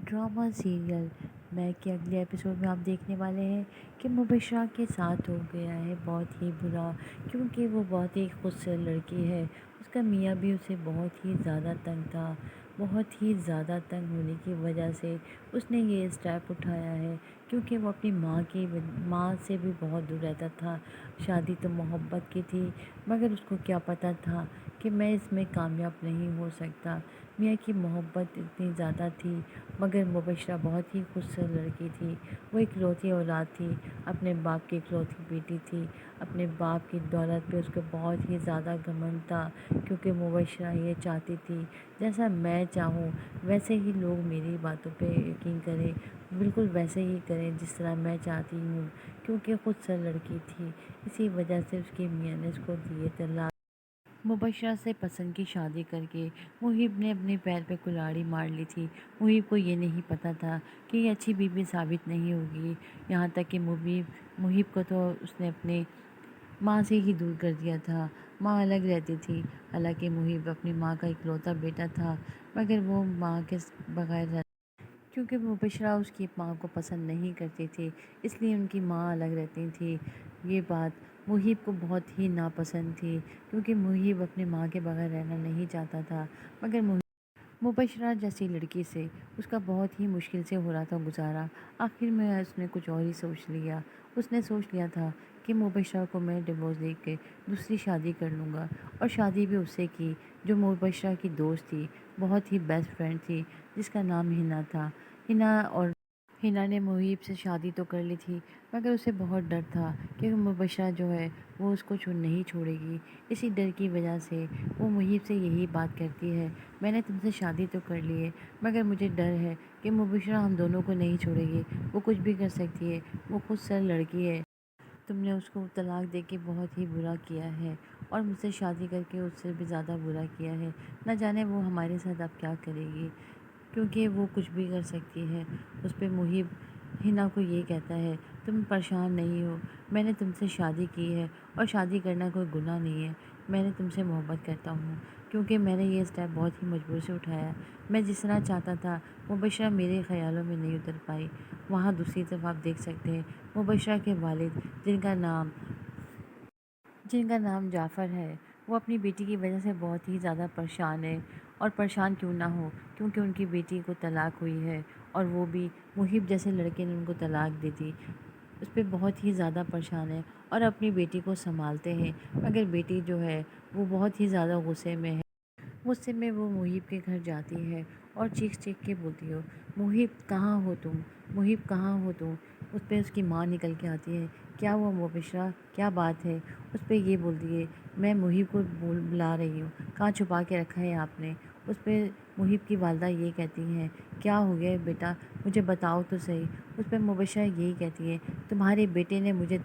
Drama serial मैं के अगले एपिसोड में आप देखने वाले हैं कि मुबशरा के साथ हो गया है बहुत ही बुरा, क्योंकि वो बहुत ही खूबसूरत लड़की है। उसका मियाँ भी उसे बहुत ही ज़्यादा तंग था। बहुत ही ज़्यादा तंग होने की वजह से उसने ये स्टेप उठाया है, क्योंकि वो अपनी माँ से भी बहुत दूर रहता था। शादी तो मोहब्बत की थी, मगर उसको क्या पता था कि मैं इसमें कामयाब नहीं हो सकता। मियाँ की मोहब्बत इतनी ज़्यादा थी, मगर मुबशरा बहुत ही खूबसूरत लड़की थी। वो इकलौती औलाद थी, अपने बाप की इकलौती बेटी थी। अपने बाप की दौलत पे उसको बहुत ही ज़्यादा घमंड था, क्योंकि मुबशरा ये चाहती थी जैसा मैं चाहूँ वैसे ही लोग मेरी बातों पे यकीन करें, बिल्कुल वैसे ही करें जिस तरह मैं चाहती हूँ, क्योंकि खूबसूरत लड़की थी। इसी वजह से उसके मियाँ ने उसको दिए तलाक। मुबशरा से पसंद की शादी करके मुहिब ने अपने पैर पे कुल्हाड़ी मार ली थी। मुहिब को ये नहीं पता था कि ये अच्छी बीवी साबित नहीं होगी। यहाँ तक कि मुहिब को तो उसने अपने माँ से ही दूर कर दिया था। माँ अलग रहती थी, हालांकि मुहिब अपनी माँ का इकलौता बेटा था, मगर वो माँ के बगैर रहता, क्योंकि मुबशरा उसकी माँ को पसंद नहीं करती थी, इसलिए उनकी माँ अलग रहती थी। ये बात मुहिब को बहुत ही नापसंद थी, क्योंकि मुहिब अपनी माँ के बगैर रहना नहीं चाहता था। मगर मुबशरा जैसी लड़की से उसका बहुत ही मुश्किल से हो रहा था गुजारा। आखिर में उसने कुछ और ही सोच लिया। उसने सोच लिया था कि मुबशरा को मैं डिवोर्स दे के दूसरी शादी कर लूँगा, और शादी भी उससे की जो मुबशरा की दोस्त थी, बहुत ही बेस्ट फ्रेंड थी, जिसका नाम हिना था। हिना ने मुहिब से शादी तो कर ली थी, मगर उसे बहुत डर था कि मुबशरा जो है वो उसको नहीं छोड़ेगी। इसी डर की वजह से वो मुहिब से यही बात करती है, मैंने तुमसे शादी तो कर ली है, मगर मुझे डर है कि मुबशरा हम दोनों को नहीं छोड़ेगी। वो कुछ भी कर सकती है, वो खुद सरल लड़की है। तुमने उसको तलाक दे के बहुत ही बुरा किया है, और मुझसे शादी करके उससे भी ज़्यादा बुरा किया है। न जाने वो हमारे साथ अब क्या करेगी, क्योंकि वो कुछ भी कर सकती है। उस पे मुहिब हिना को ये कहता है, तुम परेशान नहीं हो, मैंने तुमसे शादी की है, और शादी करना कोई गुनाह नहीं है। मैंने तुमसे मोहब्बत करता हूँ, क्योंकि मैंने ये स्टेप बहुत ही मजबूर से उठाया। मैं जिस तरह चाहता था मुबशरा मेरे ख़्यालों में नहीं उतर पाई। वहाँ दूसरी तरफ आप देख सकते हैं मुबशरा के वालिद, जिनका नाम जाफ़र है, वो अपनी बेटी की वजह से बहुत ही ज़्यादा परेशान है। और परेशान क्यों ना हो, क्योंकि उनकी बेटी को तलाक हुई है, और वो भी मुहिब जैसे लड़के ने उनको तलाक दे दी। उस पे बहुत ही ज़्यादा परेशान है, और अपनी बेटी को संभालते हैं, मगर बेटी जो है वो बहुत ही ज़्यादा गुस्से में है। गुस्से में वो मुहिब के घर जाती है और चीख के बोलती हो, मुहिब कहाँ हो तुम, मुहिब कहाँ हो तुम। उस पर उसकी माँ निकल के आती है, क्या हुआ मुबशरा, क्या बात है। उस पर ये बोलती है, मैं मुहिब को बुला रही हूँ, कहाँ छुपा के रखा है आपने। उस पर मुहिब की वालदा ये कहती हैं, क्या हो गया बेटा, मुझे बताओ तो सही। उस पर मुबशरा यही कहती है, तुम्हारे बेटे ने मुझे